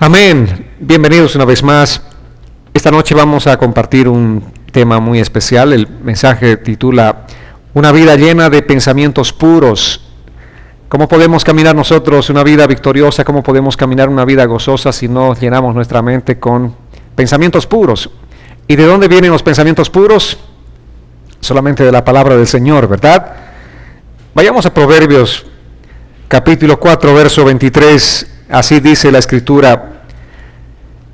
Amén. Bienvenidos una vez más. Esta noche vamos a compartir un tema muy especial. El mensaje titula Una vida llena de pensamientos puros. ¿Cómo podemos caminar nosotros una vida victoriosa? ¿Cómo podemos caminar una vida gozosa si no llenamos nuestra mente con pensamientos puros? ¿Y de dónde vienen los pensamientos puros? Solamente de la palabra del Señor, ¿verdad? Vayamos a Proverbios capítulo 4, verso 23. Así dice la Escritura: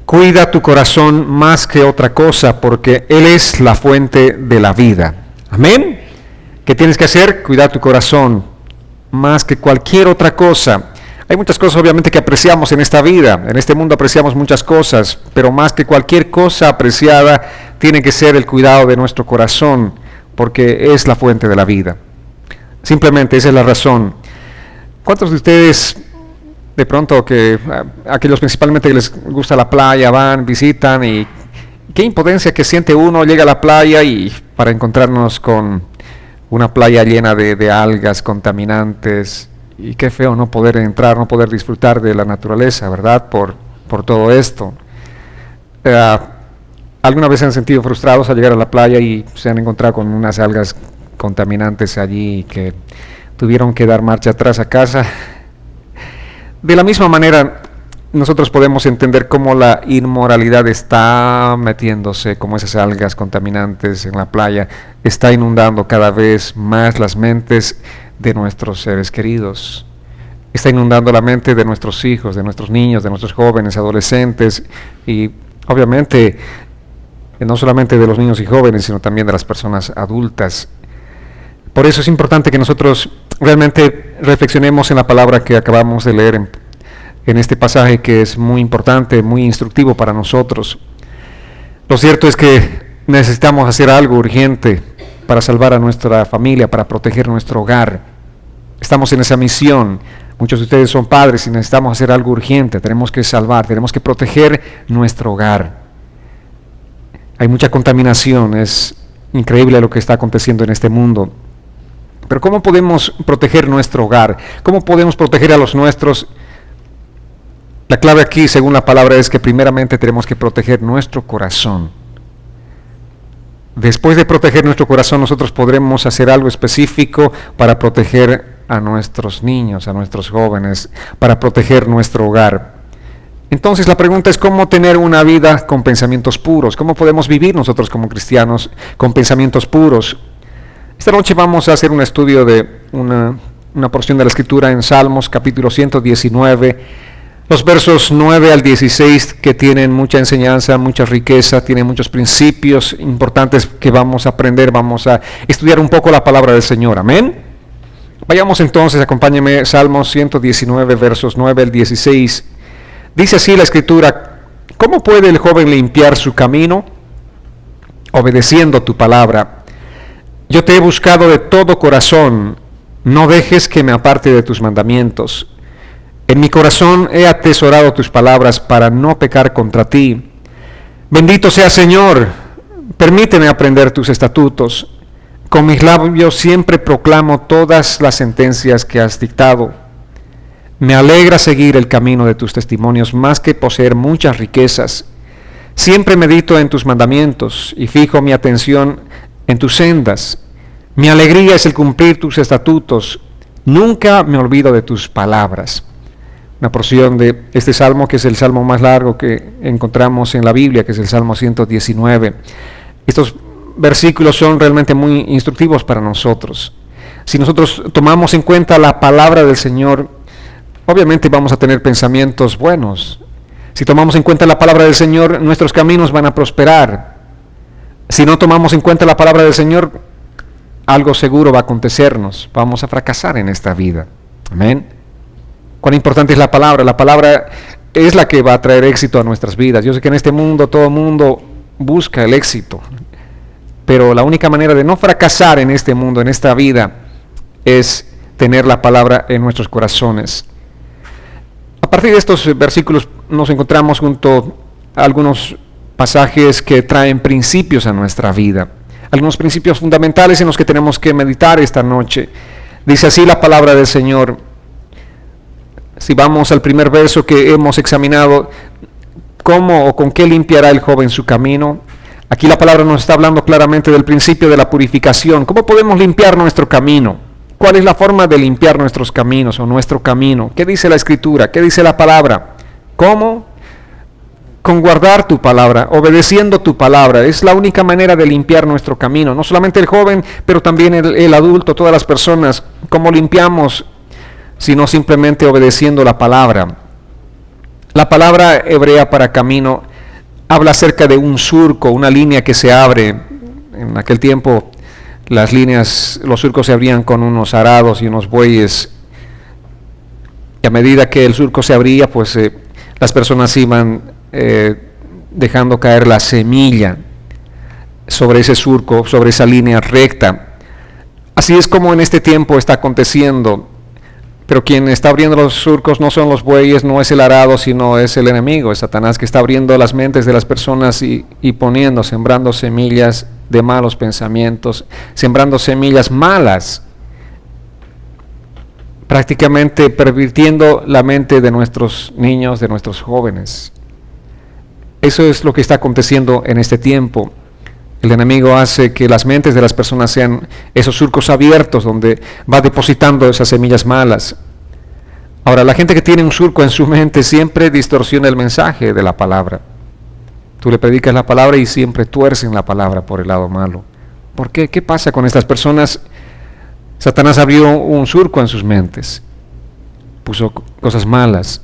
cuida tu corazón más que otra cosa, porque Él es la fuente de la vida. Amén. ¿Qué tienes que hacer? Cuidar tu corazón más que cualquier otra cosa. Hay muchas cosas obviamente que apreciamos en esta vida, en este mundo apreciamos muchas cosas, pero más que cualquier cosa apreciada tiene que ser el cuidado de nuestro corazón, porque es la fuente de la vida. Simplemente esa es la razón. ¿Cuántos de ustedes de pronto que aquellos principalmente que les gusta la playa van, visitan, y qué impotencia que siente uno, llega a la playa y para encontrarnos con una playa llena de algas contaminantes, y qué feo no poder entrar, no poder disfrutar de la naturaleza, ¿verdad? Por todo esto. ¿Alguna vez se han sentido frustrados al llegar a la playa y se han encontrado con unas algas contaminantes allí que tuvieron que dar marcha atrás a casa? De la misma manera, nosotros podemos entender cómo la inmoralidad está metiéndose, como esas algas contaminantes en la playa, está inundando cada vez más las mentes de nuestros seres queridos. Está inundando la mente de nuestros hijos, de nuestros niños, de nuestros jóvenes, adolescentes, y obviamente no solamente de los niños y jóvenes, sino también de las personas adultas. Por eso es importante que nosotros realmente reflexionemos en la palabra que acabamos de leer en este pasaje, que es muy importante, muy instructivo para nosotros. Lo cierto es que necesitamos hacer algo urgente para salvar a nuestra familia, para proteger nuestro hogar. Estamos en esa misión. Muchos de ustedes son padres y necesitamos hacer algo urgente. Tenemos que salvar, tenemos que proteger nuestro hogar. Hay mucha contaminación, es increíble lo que está aconteciendo en este mundo. Pero ¿cómo podemos proteger nuestro hogar? ¿Cómo podemos proteger a los nuestros? La clave aquí, según la palabra, es que primeramente tenemos que proteger nuestro corazón. Después de proteger nuestro corazón, nosotros podremos hacer algo específico para proteger a nuestros niños, a nuestros jóvenes, para proteger nuestro hogar. Entonces la pregunta es: ¿cómo tener una vida con pensamientos puros? ¿Cómo podemos vivir nosotros como cristianos con pensamientos puros? Esta noche vamos a hacer un estudio de una porción de la Escritura en Salmos capítulo 119, los versos 9 al 16, que tienen mucha enseñanza, mucha riqueza, tienen muchos principios importantes que vamos a aprender, vamos a estudiar un poco la palabra del Señor. Amén. Vayamos entonces, acompáñenme, Salmos 119, versos 9 al 16. Dice así la Escritura: ¿cómo puede el joven limpiar su camino? Obedeciendo tu palabra. Yo te he buscado de todo corazón, no dejes que me aparte de tus mandamientos. En mi corazón he atesorado tus palabras para no pecar contra ti. Bendito sea Señor, permíteme aprender tus estatutos. Con mis labios siempre proclamo todas las sentencias que has dictado. Me alegra seguir el camino de tus testimonios más que poseer muchas riquezas. Siempre medito en tus mandamientos y fijo mi atención en tus sendas. Mi alegría es el cumplir tus estatutos. Nunca me olvido de tus palabras. Una porción de este salmo, que es el salmo más largo que encontramos en la Biblia, que es el Salmo 119. Estos versículos son realmente muy instructivos para nosotros. Si nosotros tomamos en cuenta la palabra del Señor, obviamente vamos a tener pensamientos buenos. Si tomamos en cuenta la palabra del Señor, nuestros caminos van a prosperar. Si no tomamos en cuenta la palabra del Señor, algo seguro va a acontecernos. Vamos a fracasar en esta vida. Amén. Cuán importante es la palabra. La palabra es la que va a traer éxito a nuestras vidas. Yo sé que en este mundo todo el mundo busca el éxito, pero la única manera de no fracasar en este mundo, en esta vida, es tener la palabra en nuestros corazones. A partir de estos versículos nos encontramos junto a algunos pasajes que traen principios a nuestra vida, algunos principios fundamentales en los que tenemos que meditar esta noche. Dice así la palabra del Señor. Si vamos al primer verso que hemos examinado, ¿Cómo o con qué limpiará el joven su camino? Aquí la palabra nos está hablando claramente del principio de la purificación. ¿Cómo podemos limpiar nuestro camino? ¿Cuál es la forma de limpiar nuestros caminos o nuestro camino? ¿Qué dice la Escritura? ¿Qué dice la palabra? ¿Cómo? Con guardar tu palabra, obedeciendo tu palabra. Es la única manera de limpiar nuestro camino. No solamente el joven, pero también el adulto, todas las personas. ¿Cómo limpiamos? Sino simplemente obedeciendo la palabra. La palabra hebrea para camino habla acerca de un surco, una línea que se abre. En aquel tiempo las líneas, los surcos se abrían con unos arados y unos bueyes. Y a medida que el surco se abría, pues las personas iban dejando caer la semilla sobre ese surco, sobre esa línea recta. Así es como en este tiempo está aconteciendo. Pero quien está abriendo los surcos no son los bueyes, no es el arado, sino es el enemigo, es Satanás, que está abriendo las mentes de las personas y sembrando semillas de malos pensamientos, sembrando semillas malas, prácticamente pervirtiendo la mente de nuestros niños, de nuestros jóvenes. Eso es lo que está aconteciendo en este tiempo. El enemigo hace que las mentes de las personas sean esos surcos abiertos donde va depositando esas semillas malas. Ahora, la gente que tiene un surco en su mente siempre distorsiona el mensaje de la palabra. Tú le predicas la palabra y siempre tuercen la palabra por el lado malo. ¿Por qué? ¿Qué pasa con estas personas? Satanás abrió un surco en sus mentes, puso cosas malas.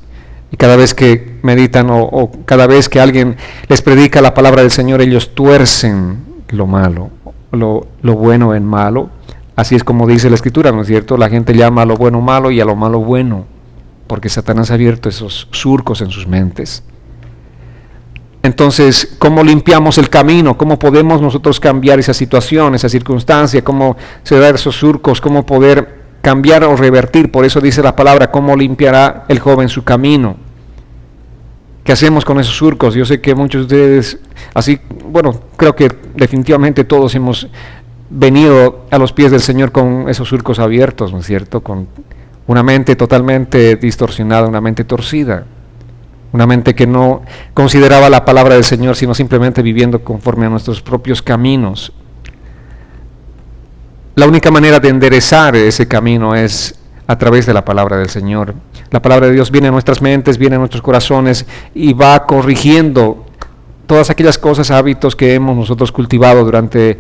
Y cada vez que meditan o cada vez que alguien les predica la palabra del Señor, ellos tuercen lo malo, lo bueno en malo. Así es como dice la Escritura, ¿no es cierto? La gente llama a lo bueno malo y a lo malo bueno, porque Satanás ha abierto esos surcos en sus mentes. Entonces, ¿cómo limpiamos el camino? ¿Cómo podemos nosotros cambiar esa situación, esa circunstancia? ¿Cómo cerrar esos surcos? ¿Cómo poder cambiar o revertir? Por eso dice la palabra, ¿cómo limpiará el joven su camino? ¿Qué hacemos con esos surcos? Yo sé que muchos de ustedes, así, bueno, creo que definitivamente todos hemos venido a los pies del Señor con esos surcos abiertos, ¿no es cierto? Con una mente totalmente distorsionada, una mente torcida, una mente que no consideraba la palabra del Señor, sino simplemente viviendo conforme a nuestros propios caminos. La única manera de enderezar ese camino es a través de la palabra del Señor. La palabra de Dios viene a nuestras mentes, viene a nuestros corazones y va corrigiendo todas aquellas cosas, hábitos que hemos nosotros cultivado durante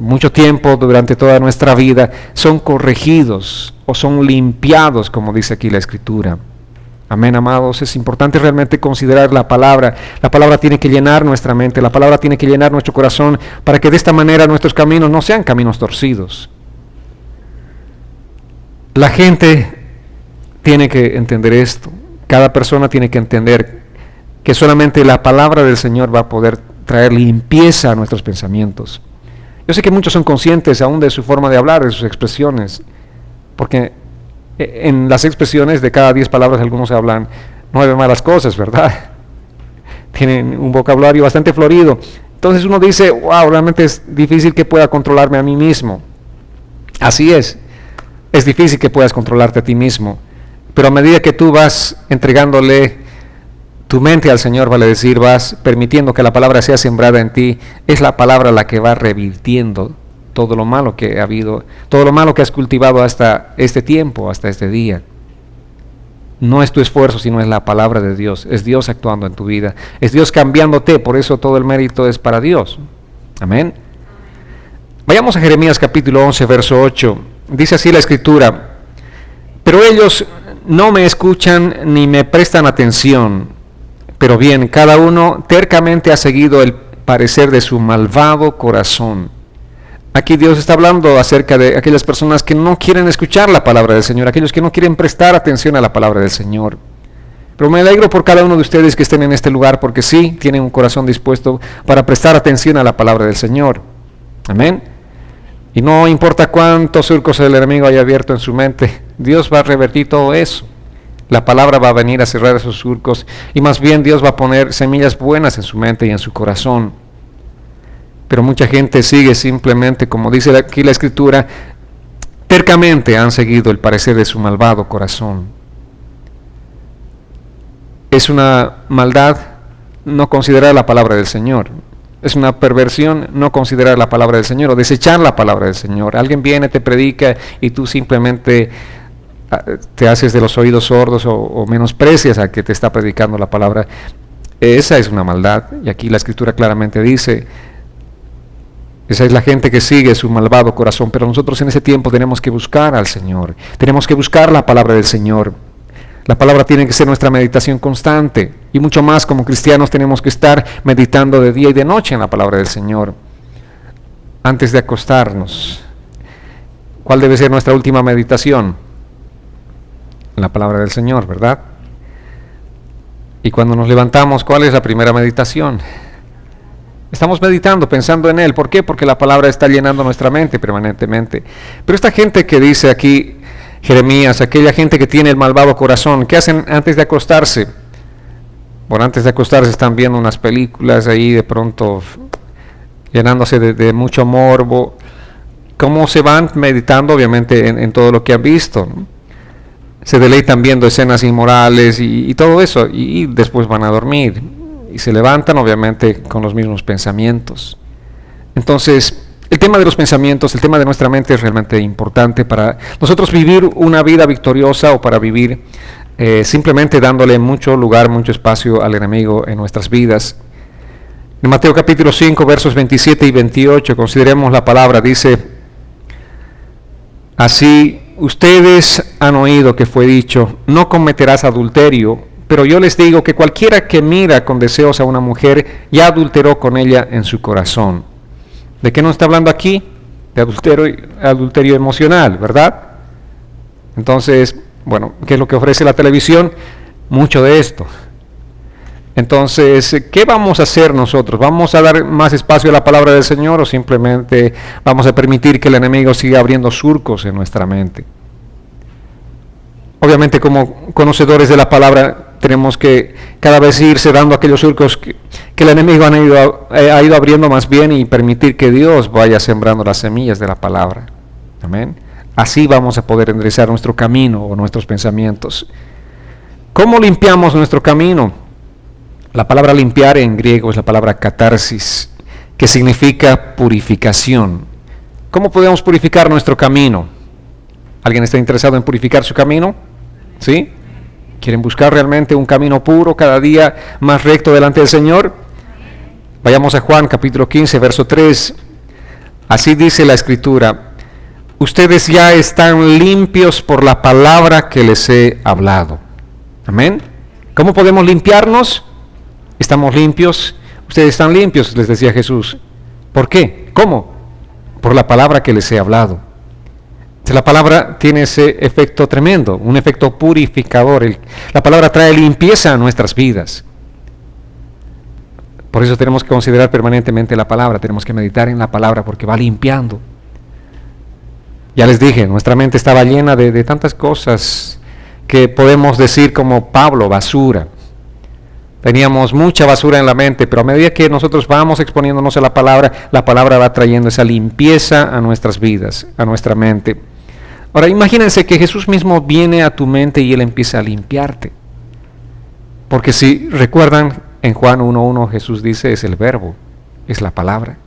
mucho tiempo, durante toda nuestra vida, son corregidos o son limpiados, como dice aquí la Escritura. Amén, amados. Es importante realmente considerar la palabra. La palabra tiene que llenar nuestra mente, la palabra tiene que llenar nuestro corazón para que de esta manera nuestros caminos no sean caminos torcidos. La gente tiene que entender esto. Cada persona tiene que entender que solamente la palabra del Señor va a poder traer limpieza a nuestros pensamientos. Yo sé que muchos son conscientes aún de su forma de hablar, de sus expresiones, porque en las expresiones de cada 10 palabras algunos hablan 9 malas cosas, ¿verdad? Tienen un vocabulario bastante florido. Entonces uno dice, wow, realmente es difícil que pueda controlarme a mí mismo. Así es difícil que puedas controlarte a ti mismo, pero a medida que tú vas entregándole tu mente al Señor, vale decir, vas permitiendo que la palabra sea sembrada en ti, es la palabra la que va revirtiendo todo lo malo que ha habido, todo lo malo que has cultivado hasta este tiempo, hasta este día. No es tu esfuerzo, sino es la palabra de Dios, es Dios actuando en tu vida, es Dios cambiándote, por eso todo el mérito es para Dios. Amén. Vayamos a Jeremías capítulo 11, verso 8. Dice así la Escritura: pero ellos no me escuchan ni me prestan atención, pero bien, cada uno tercamente ha seguido el parecer de su malvado corazón. Aquí Dios está hablando acerca de aquellas personas que no quieren escuchar la palabra del Señor, aquellos que no quieren prestar atención a la palabra del Señor. Pero me alegro por cada uno de ustedes que estén en este lugar, porque sí, tienen un corazón dispuesto para prestar atención a la palabra del Señor. Amén. Y no importa cuántos surcos el enemigo haya abierto en su mente, Dios va a revertir todo eso. La palabra va a venir a cerrar esos surcos y más bien Dios va a poner semillas buenas en su mente y en su corazón. Pero mucha gente sigue simplemente, como dice aquí la Escritura, tercamente han seguido el parecer de su malvado corazón. Es una maldad no considerar la palabra del Señor. Es una perversión no considerar la palabra del Señor o desechar la palabra del Señor. Alguien viene, te predica y tú simplemente te haces de los oídos sordos o menosprecias a que te está predicando la palabra. Esa es una maldad, y aquí la Escritura claramente dice, esa es la gente que sigue su malvado corazón, pero nosotros en ese tiempo tenemos que buscar al Señor, tenemos que buscar la palabra del Señor. La palabra tiene que ser nuestra meditación constante, y mucho más como cristianos tenemos que estar meditando de día y de noche en la palabra del Señor. Antes de acostarnos, ¿cuál debe ser nuestra última meditación? La palabra del Señor, ¿verdad? Y cuando nos levantamos, ¿cuál es la primera meditación? Estamos meditando, pensando en Él. ¿Por qué? Porque la palabra está llenando nuestra mente permanentemente. Pero esta gente que dice aquí, Jeremías, aquella gente que tiene el malvado corazón, ¿qué hacen antes de acostarse? Bueno, antes de acostarse están viendo unas películas ahí de pronto, llenándose de mucho morbo. ¿Cómo se van meditando? Obviamente en todo lo que han visto, ¿no? Se deleitan viendo escenas inmorales y todo eso, y después van a dormir y se levantan obviamente con los mismos pensamientos. Entonces, el tema de los pensamientos, el tema de nuestra mente es realmente importante para nosotros vivir una vida victoriosa o para vivir simplemente dándole mucho lugar, mucho espacio al enemigo en nuestras vidas. En Mateo capítulo 5, versos 27 y 28, consideremos la palabra, dice, así ustedes han oído que fue dicho, no cometerás adulterio, pero yo les digo que cualquiera que mira con deseos a una mujer, ya adulteró con ella en su corazón. ¿De qué nos está hablando aquí? De adulterio emocional, ¿verdad? Entonces, bueno, ¿qué es lo que ofrece la televisión? Mucho de esto. Entonces, ¿qué vamos a hacer nosotros? ¿Vamos a dar más espacio a la palabra del Señor o simplemente vamos a permitir que el enemigo siga abriendo surcos en nuestra mente? Obviamente, como conocedores de la palabra, tenemos que cada vez ir cerrando aquellos surcos que el enemigo ha ido abriendo más bien y permitir que Dios vaya sembrando las semillas de la palabra. Amén. Así vamos a poder enderezar nuestro camino o nuestros pensamientos. ¿Cómo limpiamos nuestro camino? La palabra limpiar en griego es la palabra catarsis, que significa purificación. ¿Cómo podemos purificar nuestro camino? ¿Alguien está interesado en purificar su camino? ¿Sí? ¿Quieren buscar realmente un camino puro, cada día más recto delante del Señor? Vayamos a Juan capítulo 15, verso 3. Así dice la Escritura, ustedes ya están limpios por la palabra que les he hablado. Amén. ¿Cómo podemos limpiarnos? Estamos limpios, ustedes están limpios, les decía Jesús. ¿Por qué? ¿Cómo? Por la palabra que les he hablado. La palabra tiene ese efecto tremendo, un efecto purificador. La palabra trae limpieza a nuestras vidas. Por eso tenemos que considerar permanentemente la palabra, tenemos que meditar en la palabra porque va limpiando. Ya les dije, nuestra mente estaba llena de tantas cosas que podemos decir como Pablo, basura. Teníamos mucha basura en la mente, pero a medida que nosotros vamos exponiéndonos a la palabra va trayendo esa limpieza a nuestras vidas, a nuestra mente. Ahora imagínense que Jesús mismo viene a tu mente y Él empieza a limpiarte. Porque si recuerdan, en Juan 1:1 Jesús dice, es el verbo, es la palabra.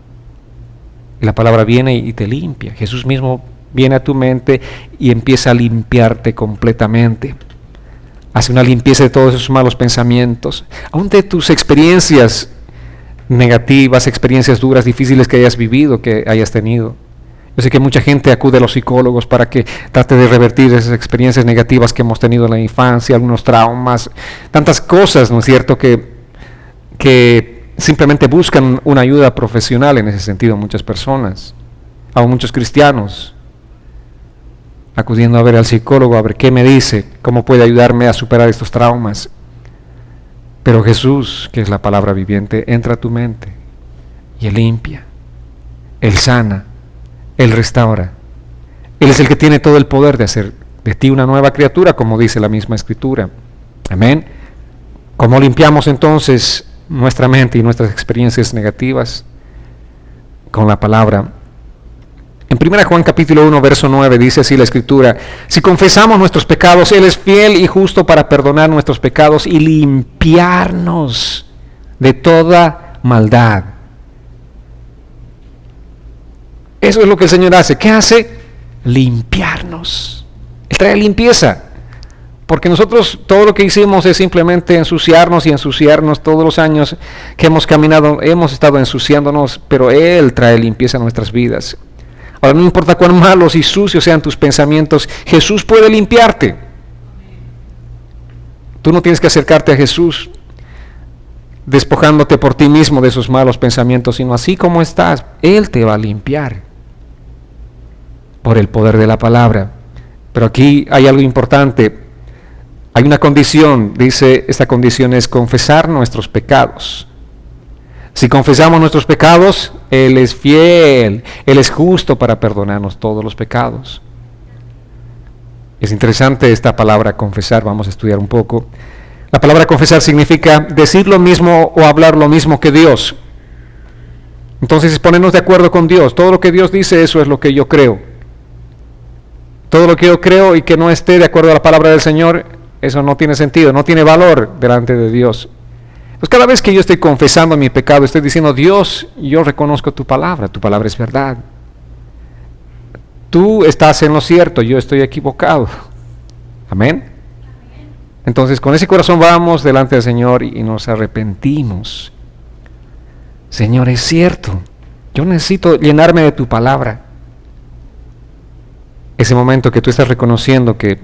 Y la palabra viene y te limpia. Jesús mismo viene a tu mente y empieza a limpiarte completamente. Hace una limpieza de todos esos malos pensamientos, aún de tus experiencias negativas, experiencias duras, difíciles que hayas vivido, que hayas tenido. Yo sé que mucha gente acude a los psicólogos para que trate de revertir esas experiencias negativas que hemos tenido en la infancia, algunos traumas, tantas cosas, ¿no es cierto?, que simplemente buscan una ayuda profesional en ese sentido, muchas personas, aún muchos cristianos, acudiendo a ver al psicólogo, a ver qué me dice, cómo puede ayudarme a superar estos traumas. Pero Jesús, que es la palabra viviente, entra a tu mente y Él limpia, Él sana, Él restaura. Él es el que tiene todo el poder de hacer de ti una nueva criatura, como dice la misma Escritura. Amén. ¿Cómo limpiamos entonces nuestra mente y nuestras experiencias negativas? Con la palabra. En 1 Juan capítulo 1, verso 9 dice así la Escritura, si confesamos nuestros pecados, Él es fiel y justo para perdonar nuestros pecados y limpiarnos de toda maldad. Eso es lo que el Señor hace. ¿Qué hace? Limpiarnos. Él trae limpieza. Porque nosotros todo lo que hicimos es simplemente ensuciarnos y ensuciarnos todos los años que hemos caminado, hemos estado ensuciándonos, pero Él trae limpieza a nuestras vidas. Ahora, no importa cuán malos y sucios sean tus pensamientos, Jesús puede limpiarte. Tú no tienes que acercarte a Jesús despojándote por ti mismo de esos malos pensamientos, sino así como estás, Él te va a limpiar por el poder de la palabra. Pero aquí hay algo importante. Hay una condición, dice, esta condición es confesar nuestros pecados. Si confesamos nuestros pecados, Él es fiel, Él es justo para perdonarnos todos los pecados. Es interesante esta palabra confesar, vamos a estudiar un poco. La palabra confesar significa decir lo mismo o hablar lo mismo que Dios. Entonces es ponernos de acuerdo con Dios. Todo lo que Dios dice, eso es lo que yo creo. Todo lo que yo creo y que no esté de acuerdo a la palabra del Señor, eso no tiene sentido, no tiene valor delante de Dios. Pues cada vez que yo estoy confesando mi pecado, estoy diciendo, Dios, yo reconozco tu palabra es verdad. Tú estás en lo cierto, yo estoy equivocado. Amén. Entonces con ese corazón vamos delante del Señor y nos arrepentimos. Señor, es cierto, yo necesito llenarme de tu palabra. Ese momento que tú estás reconociendo que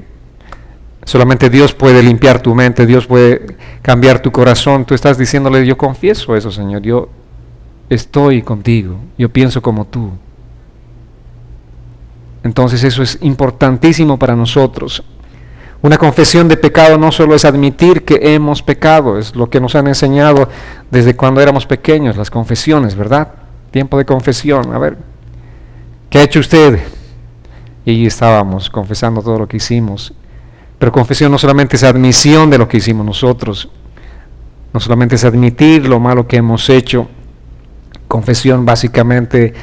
solamente Dios puede limpiar tu mente, Dios puede cambiar tu corazón. Tú estás diciéndole, yo confieso eso, Señor, yo estoy contigo, yo pienso como tú. Entonces eso es importantísimo para nosotros. Una confesión de pecado no solo es admitir que hemos pecado, es lo que nos han enseñado desde cuando éramos pequeños, las confesiones, ¿verdad? Tiempo de confesión. A ver, ¿qué ha hecho usted? Y allí estábamos confesando todo lo que hicimos. Pero confesión no solamente es admisión de lo que hicimos nosotros, no solamente es admitir lo malo que hemos hecho. Confesión básicamente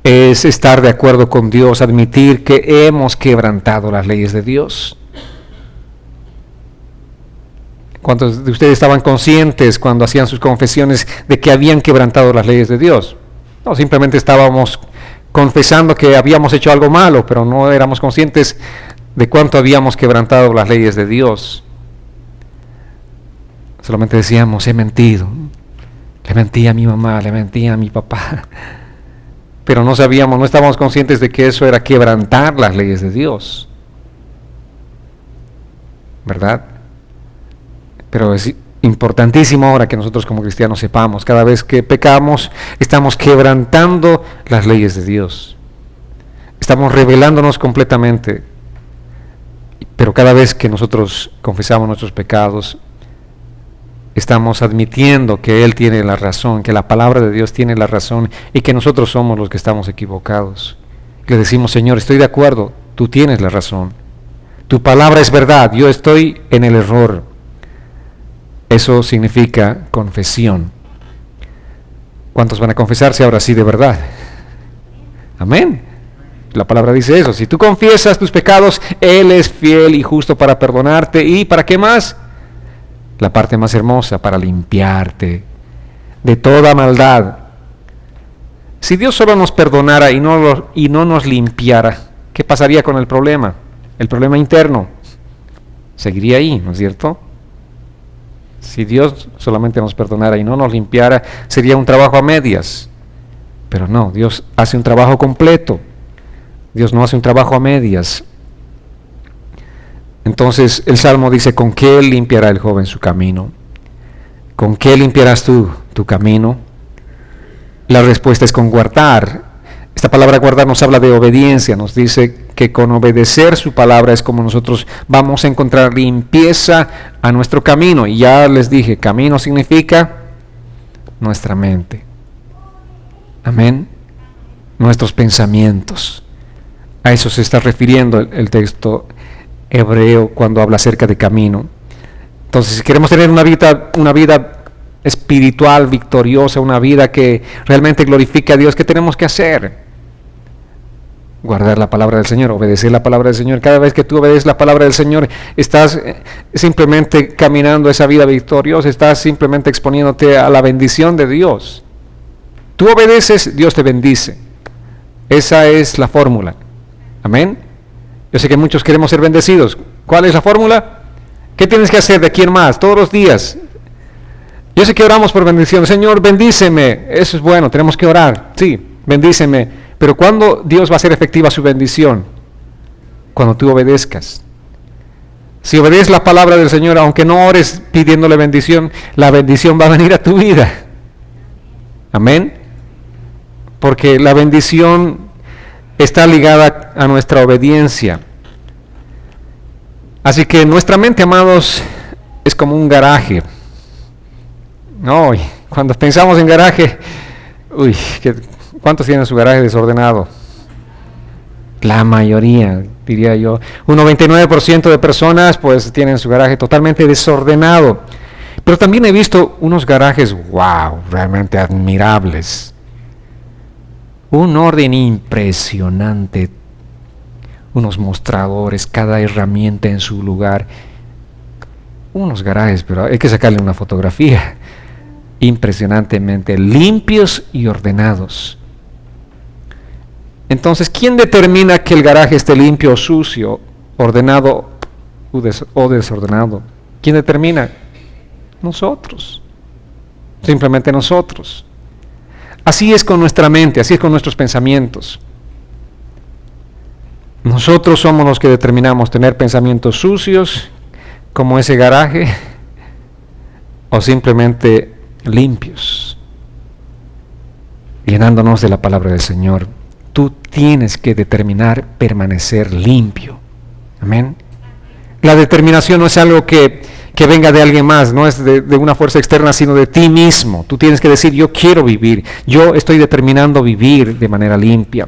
es estar de acuerdo con Dios, admitir que hemos quebrantado las leyes de Dios. ¿Cuántos de ustedes estaban conscientes cuando hacían sus confesiones de que habían quebrantado las leyes de Dios? No, simplemente estábamos confesando que habíamos hecho algo malo, pero no éramos conscientes de cuánto habíamos quebrantado las leyes de Dios. Solamente decíamos, he mentido, le mentí a mi mamá, le mentí a mi papá, pero no sabíamos, no estábamos conscientes de que eso era quebrantar las leyes de Dios, ¿verdad? Pero es importantísimo ahora que nosotros como cristianos sepamos, cada vez que pecamos, estamos quebrantando las leyes de Dios, estamos rebelándonos completamente. Pero cada vez que nosotros confesamos nuestros pecados, estamos admitiendo que Él tiene la razón, que la palabra de Dios tiene la razón y que nosotros somos los que estamos equivocados. Le decimos, Señor, estoy de acuerdo, tú tienes la razón. Tu palabra es verdad, yo estoy en el error. Eso significa confesión. ¿Cuántos van a confesarse ahora sí de verdad? Amén. La palabra dice eso, si tú confiesas tus pecados, Él es fiel y justo para perdonarte. ¿Y para qué más? La parte más hermosa, para limpiarte de toda maldad. Si Dios solo nos perdonara y no nos limpiara, ¿qué pasaría con el problema? El problema interno seguiría ahí, ¿no es cierto? Si Dios solamente nos perdonara y no nos limpiara, sería un trabajo a medias. Pero no, Dios hace un trabajo completo. Dios no hace un trabajo a medias. Entonces el Salmo dice, ¿con qué limpiará el joven su camino? ¿Con qué limpiarás tú tu camino? La respuesta es con guardar. Esta palabra guardar nos habla de obediencia, nos dice que con obedecer su palabra es como nosotros vamos a encontrar limpieza a nuestro camino. Y ya les dije, camino significa nuestra mente. Amén. Nuestros pensamientos. A eso se está refiriendo el texto hebreo cuando habla acerca de camino. Entonces, si queremos tener una vida espiritual, victoriosa, una vida que realmente glorifique a Dios, ¿qué tenemos que hacer? guardar la palabra del Señor, obedecer la palabra del Señor. Cada vez que tú obedeces la palabra del Señor, estás simplemente caminando esa vida victoriosa, estás simplemente exponiéndote a la bendición de Dios. Tú obedeces, Dios te bendice. Esa es la fórmula. Amén. Yo sé que muchos queremos ser bendecidos. ¿Cuál es la fórmula? ¿Qué tienes que hacer de aquí en más? Todos los días. Yo sé que oramos por bendición. Señor, bendíceme. Eso es bueno, tenemos que orar. Sí, bendíceme. Pero ¿cuándo Dios va a hacer efectiva su bendición? Cuando tú obedezcas. Si obedeces la palabra del Señor, aunque no ores pidiéndole bendición, la bendición va a venir a tu vida. Amén. Porque la bendición está ligada a nuestra obediencia. Así que nuestra mente, amados, es como un garaje. No, cuando pensamos en garaje, ¿cuántos tienen su garaje desordenado? La mayoría, diría yo. Un 99% de personas pues tienen su garaje totalmente desordenado. Pero también he visto unos garajes, wow, realmente admirables. Un orden impresionante. Unos mostradores, cada herramienta en su lugar. Unos garajes, pero hay que sacarle una fotografía. Impresionantemente limpios y ordenados. Entonces, ¿quién determina que el garaje esté limpio o sucio, ordenado o desordenado? ¿Quién determina? Nosotros. Simplemente nosotros. Así es con nuestra mente, así es con nuestros pensamientos. Nosotros somos los que determinamos tener pensamientos sucios, como ese garaje, o simplemente limpios, llenándonos de la palabra del Señor. Tú tienes que determinar permanecer limpio. Amén. La determinación no es algo que venga de alguien más, no es de una fuerza externa, sino de ti mismo. Tú tienes que decir, yo quiero vivir, yo estoy determinando vivir de manera limpia.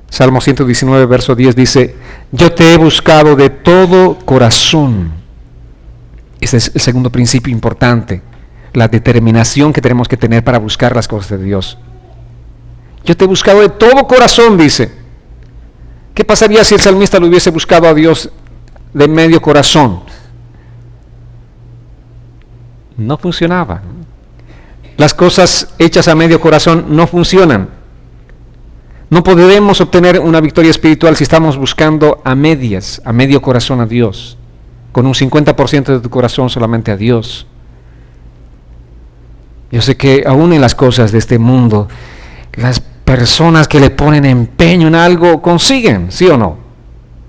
Salmo 119, verso 10 dice, yo te he buscado de todo corazón. Ese es el segundo principio importante, la determinación que tenemos que tener para buscar las cosas de Dios. Yo te he buscado de todo corazón, dice. ¿Qué pasaría si el salmista lo hubiese buscado a Dios de medio corazón? No funcionaba. Las cosas hechas a medio corazón no funcionan. No podremos obtener una victoria espiritual si estamos buscando a medias, a medio corazón a Dios, con un 50% de tu corazón solamente a Dios. Yo sé que aún en las cosas de este mundo, las personas que le ponen empeño en algo consiguen, ¿sí o no?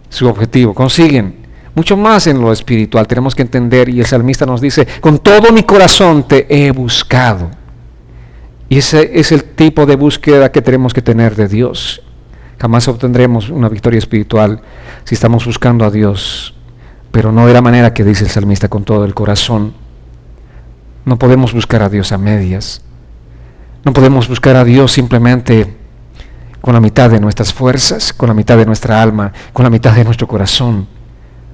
Su objetivo, consiguen. Mucho más en lo espiritual tenemos que entender, y el salmista nos dice, con todo mi corazón te he buscado. Y ese es el tipo de búsqueda que tenemos que tener de Dios. Jamás obtendremos una victoria espiritual si estamos buscando a Dios, pero no de la manera que dice el salmista, con todo el corazón. No podemos buscar a Dios a medias. No podemos buscar a Dios simplemente con la mitad de nuestras fuerzas, con la mitad de nuestra alma, con la mitad de nuestro corazón.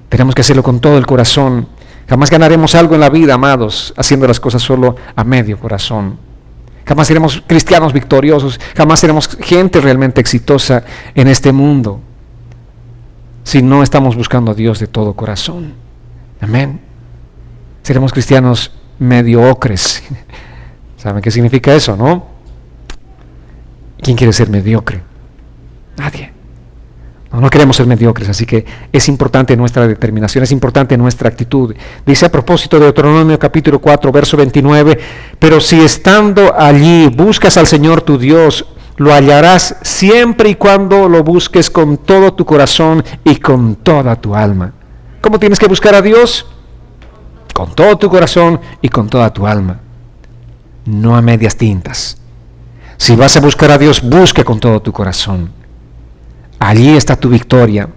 Tenemos que hacerlo con todo el corazón. Jamás ganaremos algo en la vida, amados, haciendo las cosas solo a medio corazón. Jamás seremos cristianos victoriosos, jamás seremos gente realmente exitosa en este mundo si no estamos buscando a Dios de todo corazón. Amén. Seremos cristianos mediocres. ¿Saben qué significa eso, no? ¿Quién quiere ser mediocre? Nadie. No queremos ser mediocres, así que es importante nuestra determinación, es importante nuestra actitud. Dice a propósito de Deuteronomio capítulo 4, verso 29, pero si estando allí buscas al Señor tu Dios, lo hallarás siempre y cuando lo busques con todo tu corazón y con toda tu alma. ¿Cómo tienes que buscar a Dios? Con todo tu corazón y con toda tu alma. No a medias tintas. Si vas a buscar a Dios, busca con todo tu corazón. Allí está tu victoria.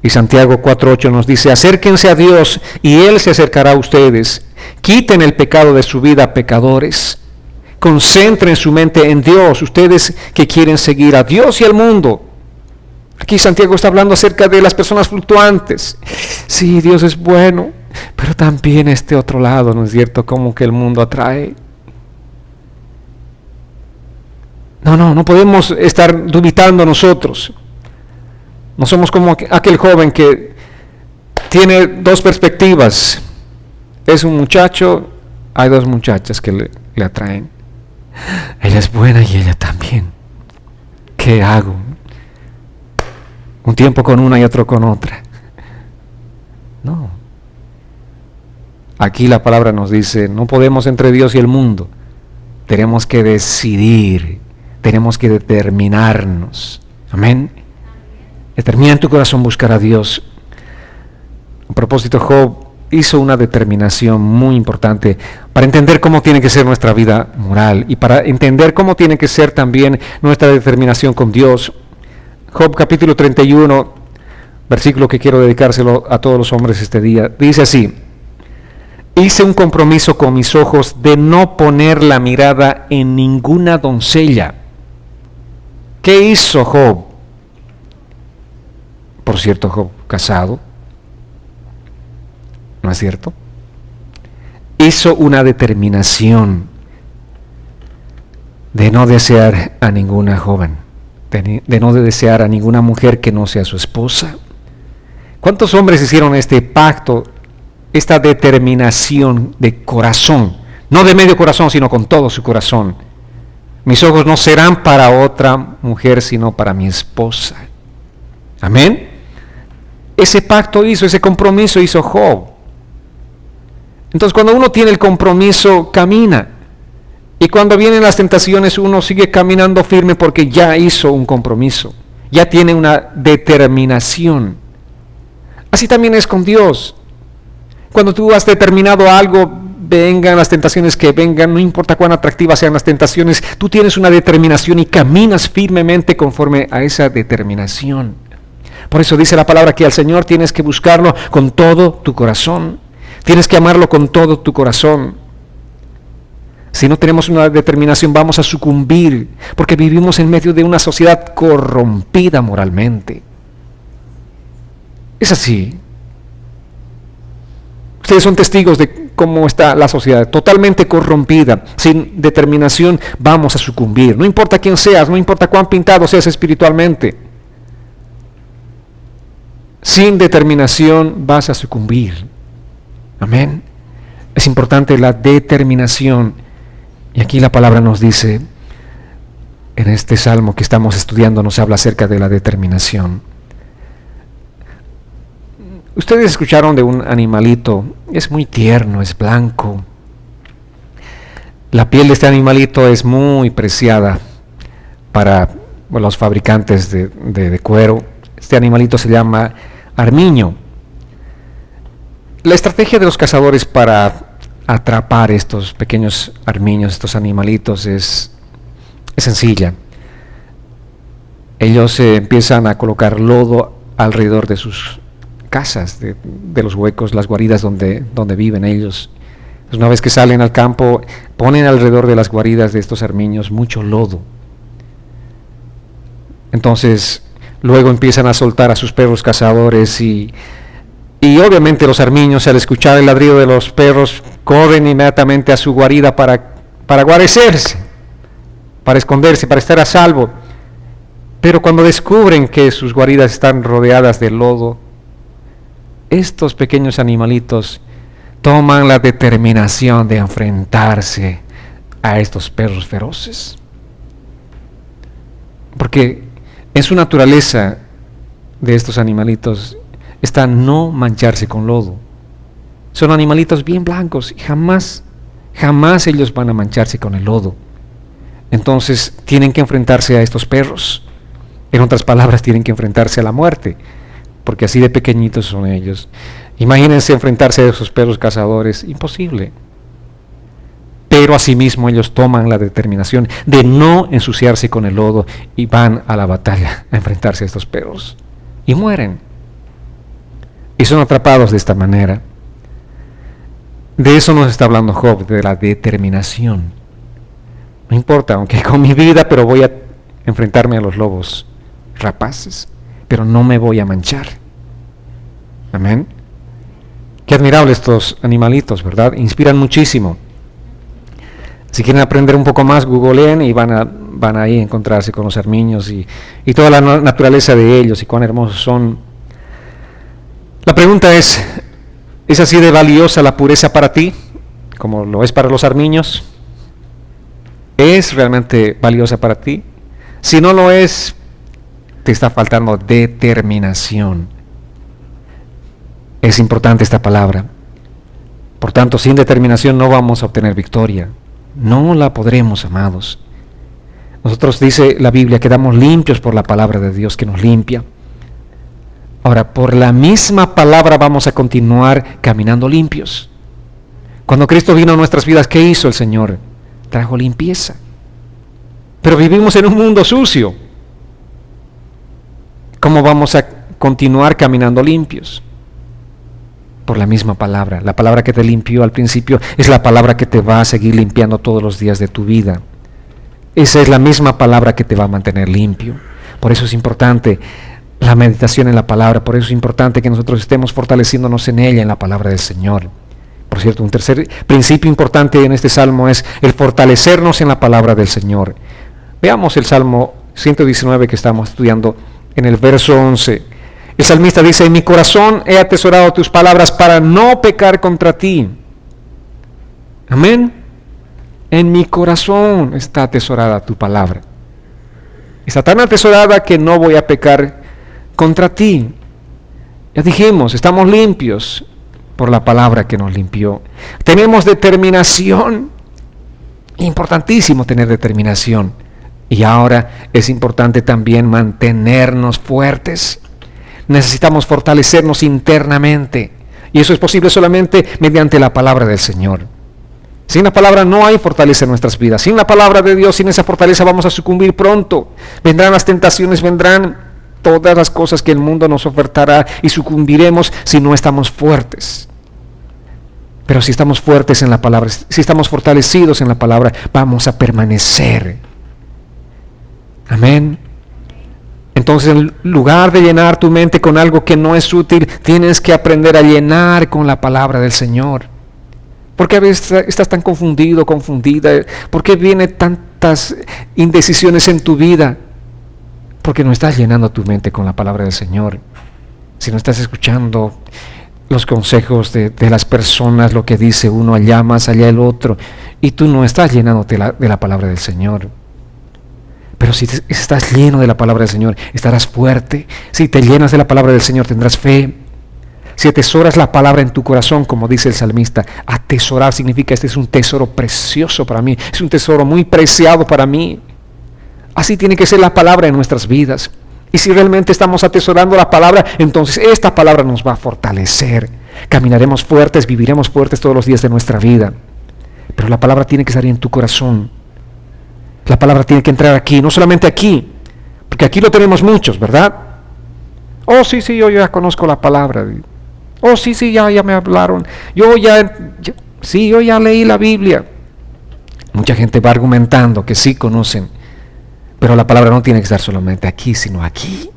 Y Santiago 4:8 nos dice, acérquense a Dios y Él se acercará a ustedes. Quiten el pecado de su vida, pecadores. Concentren su mente en Dios, ustedes que quieren seguir a Dios y al mundo. Aquí Santiago está hablando acerca de las personas fluctuantes. Sí, Dios es bueno, pero también este otro lado, ¿no es cierto? Como que el mundo atrae. No podemos estar dubitando nosotros. No somos como aquel joven que tiene dos perspectivas. Es un muchacho, hay dos muchachas que le atraen. Ella es buena y ella también. ¿Qué hago? Un tiempo con una y otro con otra. No. Aquí la palabra nos dice, no podemos entre Dios y el mundo. Tenemos que decidir, tenemos que determinarnos. Amén. Determina en tu corazón buscar a Dios. A propósito, Job hizo una determinación muy importante para entender cómo tiene que ser nuestra vida moral y para entender cómo tiene que ser también nuestra determinación con Dios. Job capítulo 31, versículo que quiero dedicárselo a todos los hombres este día, dice así: hice un compromiso con mis ojos de no poner la mirada en ninguna doncella. ¿Qué hizo Job? Por cierto, Job casado, ¿no es cierto? Hizo una determinación de no desear a ninguna joven, de no desear a ninguna mujer que no sea su esposa. ¿Cuántos hombres hicieron este pacto, esta determinación de corazón? No de medio corazón, sino con todo su corazón. Mis ojos no serán para otra mujer, sino para mi esposa. Amén. Ese pacto hizo, ese compromiso hizo Job. Entonces, cuando uno tiene el compromiso, camina. Y cuando vienen las tentaciones, uno sigue caminando firme porque ya hizo un compromiso. Ya tiene una determinación. Así también es con Dios. Cuando tú has determinado algo, vengan las tentaciones que vengan, no importa cuán atractivas sean las tentaciones, tú tienes una determinación y caminas firmemente conforme a esa determinación. Por eso dice la palabra que al Señor tienes que buscarlo con todo tu corazón. Tienes que amarlo con todo tu corazón. Si no tenemos una determinación, vamos a sucumbir, porque vivimos en medio de una sociedad corrompida moralmente. Es así. Ustedes son testigos de cómo está la sociedad, totalmente corrompida. Sin determinación vamos a sucumbir. No importa quién seas, no importa cuán pintado seas espiritualmente. Sin determinación vas a sucumbir. Amén. Es importante la determinación. Y aquí la palabra nos dice, en este salmo que estamos estudiando, nos habla acerca de la determinación. Ustedes escucharon de un animalito, es muy tierno, es blanco. La piel de este animalito es muy preciada para los fabricantes de cuero. Este animalito se llama armiño. La estrategia de los cazadores para atrapar estos pequeños armiños, estos animalitos, es sencilla. Ellos empiezan a colocar lodo alrededor de sus casas, de los huecos, las guaridas donde viven ellos. Pues una vez que salen al campo, ponen alrededor de las guaridas de estos armiños mucho lodo. Entonces, luego empiezan a soltar a sus perros cazadores y obviamente los armiños, al escuchar el ladrido de los perros, corren inmediatamente a su guarida para guarecerse, para esconderse, para estar a salvo. Pero cuando descubren que sus guaridas están rodeadas de lodo, estos pequeños animalitos toman la determinación de enfrentarse a estos perros feroces. Porque en su naturaleza de estos animalitos está no mancharse con lodo. Son animalitos bien blancos y jamás ellos van a mancharse con el lodo. Entonces tienen que enfrentarse a estos perros. En otras palabras, tienen que enfrentarse a la muerte, porque así de pequeñitos son ellos. Imagínense enfrentarse a esos perros cazadores, imposible. Pero asimismo ellos toman la determinación de no ensuciarse con el lodo y van a la batalla a enfrentarse a estos perros. Y mueren. Y son atrapados de esta manera. De eso nos está hablando Job, de la determinación. No importa, aunque con mi vida, pero voy a enfrentarme a los lobos rapaces, pero no me voy a manchar. Amén. Qué admirable estos animalitos, ¿verdad? Inspiran muchísimo. Si quieren aprender un poco más, googleen y van ahí a encontrarse con los armiños y toda la naturaleza de ellos y cuán hermosos son. La pregunta ¿es así de valiosa la pureza para ti, como lo es para los armiños? ¿Es realmente valiosa para ti? Si no lo es, te está faltando determinación. Es importante esta palabra. Por tanto, sin determinación no vamos a obtener victoria. No la podremos, amados. Nosotros, dice la Biblia, quedamos limpios por la palabra de Dios que nos limpia. Ahora, por la misma palabra vamos a continuar caminando limpios. Cuando Cristo vino a nuestras vidas, ¿qué hizo el Señor? Trajo limpieza. Pero vivimos en un mundo sucio. ¿Cómo vamos a continuar caminando limpios? Por la misma palabra. La palabra que te limpió al principio es la palabra que te va a seguir limpiando todos los días de tu vida. Esa es la misma palabra que te va a mantener limpio. Por eso es importante la meditación en la palabra, por eso es importante que nosotros estemos fortaleciéndonos en ella, en la palabra del Señor. Por cierto, un tercer principio importante en este salmo es el fortalecernos en la palabra del Señor. Veamos el Salmo 119 que estamos estudiando en el verso 11. El salmista dice: en mi corazón he atesorado tus palabras para no pecar contra ti. Amén. En mi corazón está atesorada tu palabra. Está tan atesorada que no voy a pecar contra ti. Ya dijimos, estamos limpios por la palabra que nos limpió. Tenemos determinación. Importantísimo tener determinación. Y ahora es importante también mantenernos fuertes. Necesitamos fortalecernos internamente. Y eso es posible solamente mediante la palabra del Señor. Sin la palabra no hay fortaleza en nuestras vidas. Sin la palabra de Dios, sin esa fortaleza vamos a sucumbir pronto. Vendrán las tentaciones, vendrán todas las cosas que el mundo nos ofertará y sucumbiremos si no estamos fuertes. Pero si estamos fuertes en la palabra, si estamos fortalecidos en la palabra, vamos a permanecer. Amén. Entonces, en lugar de llenar tu mente con algo que no es útil, tienes que aprender a llenar con la palabra del Señor. ¿Por qué a veces estás tan confundido, confundida? ¿Por qué vienen tantas indecisiones en tu vida? Porque no estás llenando tu mente con la palabra del Señor. Si no estás escuchando los consejos de las personas, lo que dice uno allá, más allá el otro, y tú no estás llenándote de la palabra del Señor. Pero si estás lleno de la palabra del Señor, estarás fuerte. Si te llenas de la palabra del Señor, tendrás fe. Si atesoras la palabra en tu corazón, como dice el salmista, atesorar significa: este es un tesoro precioso para mí, es un tesoro muy preciado para mí. Así tiene que ser la palabra en nuestras vidas. Y si realmente estamos atesorando la palabra, entonces esta palabra nos va a fortalecer. Caminaremos fuertes, viviremos fuertes todos los días de nuestra vida. Pero la palabra tiene que estar en tu corazón. La palabra tiene que entrar aquí, no solamente aquí, porque aquí lo tenemos muchos, ¿verdad? Oh, sí, yo ya conozco la palabra. Oh, sí, ya me hablaron. Yo ya leí la Biblia. Mucha gente va argumentando que sí conocen, pero la palabra no tiene que estar solamente aquí, sino aquí.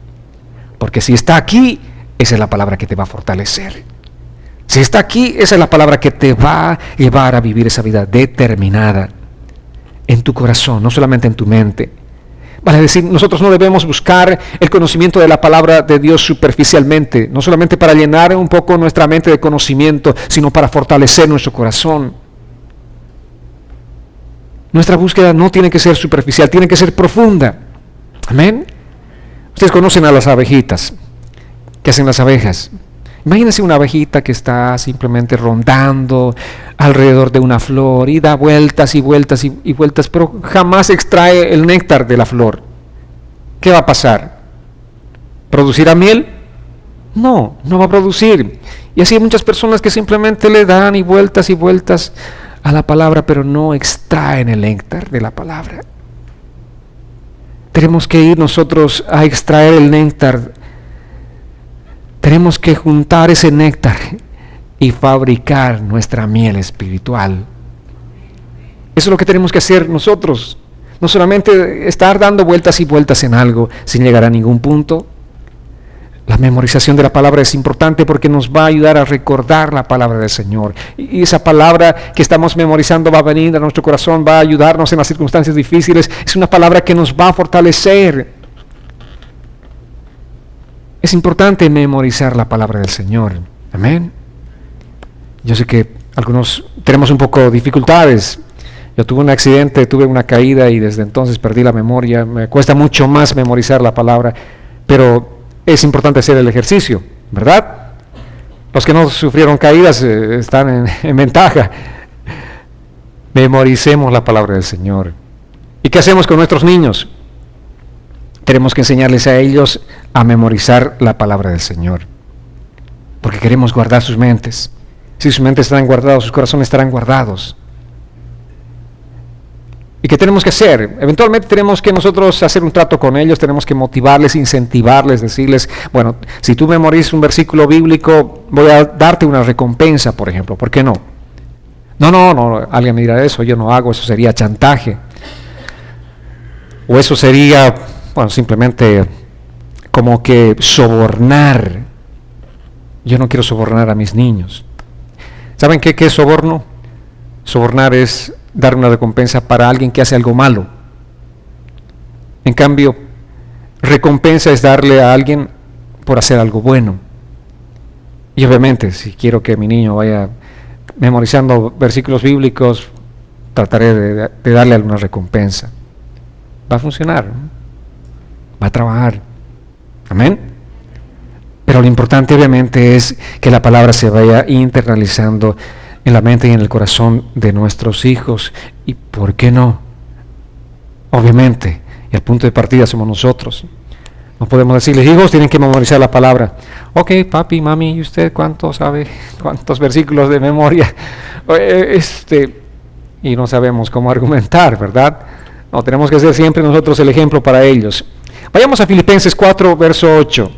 Porque si está aquí, esa es la palabra que te va a fortalecer. Si está aquí, esa es la palabra que te va a llevar a vivir esa vida determinada en tu corazón, no solamente en tu mente. Vale decir, nosotros no debemos buscar el conocimiento de la palabra de Dios superficialmente, no solamente para llenar un poco nuestra mente de conocimiento, sino para fortalecer nuestro corazón. Nuestra búsqueda no tiene que ser superficial, tiene que ser profunda. Amén. Ustedes conocen a las abejitas. ¿Qué hacen las abejas? Imagínense una abejita que está simplemente rondando alrededor de una flor y da vueltas y vueltas y vueltas, pero jamás extrae el néctar de la flor. ¿Qué va a pasar? ¿Producirá miel? No va a producir. Y así hay muchas personas que simplemente le dan y vueltas a la palabra, pero no extraen el néctar de la palabra. Tenemos que ir nosotros a extraer el néctar. Tenemos que juntar ese néctar y fabricar nuestra miel espiritual. Eso es lo que tenemos que hacer nosotros. No solamente estar dando vueltas y vueltas en algo sin llegar a ningún punto. La memorización de la palabra es importante porque nos va a ayudar a recordar la palabra del Señor. Y esa palabra que estamos memorizando va a venir a nuestro corazón, va a ayudarnos en las circunstancias difíciles. Es una palabra que nos va a fortalecer. Es importante memorizar la palabra del Señor. Amén. Yo sé que algunos tenemos un poco de dificultades. Yo tuve un accidente, tuve una caída y desde entonces perdí la memoria. Me cuesta mucho más memorizar la palabra, pero es importante hacer el ejercicio, ¿verdad? Los que no sufrieron caídas están en ventaja. Memoricemos la palabra del Señor. ¿Y qué hacemos con nuestros niños? Tenemos que enseñarles a ellos a memorizar la palabra del Señor, porque queremos guardar sus mentes. Si sus mentes estarán guardados, sus corazones estarán guardados. ¿Y qué tenemos que hacer? Eventualmente tenemos que nosotros hacer un trato con ellos, tenemos que motivarles, incentivarles, decirles, bueno, si tú memorizas un versículo bíblico, voy a darte una recompensa, por ejemplo, ¿por qué no? No, alguien me dirá eso, yo no hago, eso sería chantaje. O eso sería, bueno, simplemente como que sobornar. Yo no quiero sobornar a mis niños. ¿Saben qué es soborno? Sobornar es dar una recompensa para alguien que hace algo malo. En cambio, recompensa es darle a alguien por hacer algo bueno. Y obviamente, si quiero que mi niño vaya memorizando versículos bíblicos, trataré de darle alguna recompensa. Va a funcionar, ¿no? Va a trabajar. Amén. Pero lo importante obviamente es que la palabra se vaya internalizando en la mente y en el corazón de nuestros hijos. ¿Y por qué no? Obviamente, el punto de partida somos nosotros. No podemos decirles, hijos, tienen que memorizar la palabra. Ok, papi, mami, ¿y usted cuánto sabe? ¿Cuántos versículos de memoria? Y no sabemos cómo argumentar, ¿verdad? No, tenemos que ser siempre nosotros el ejemplo para ellos. Vayamos a Filipenses 4, verso 8.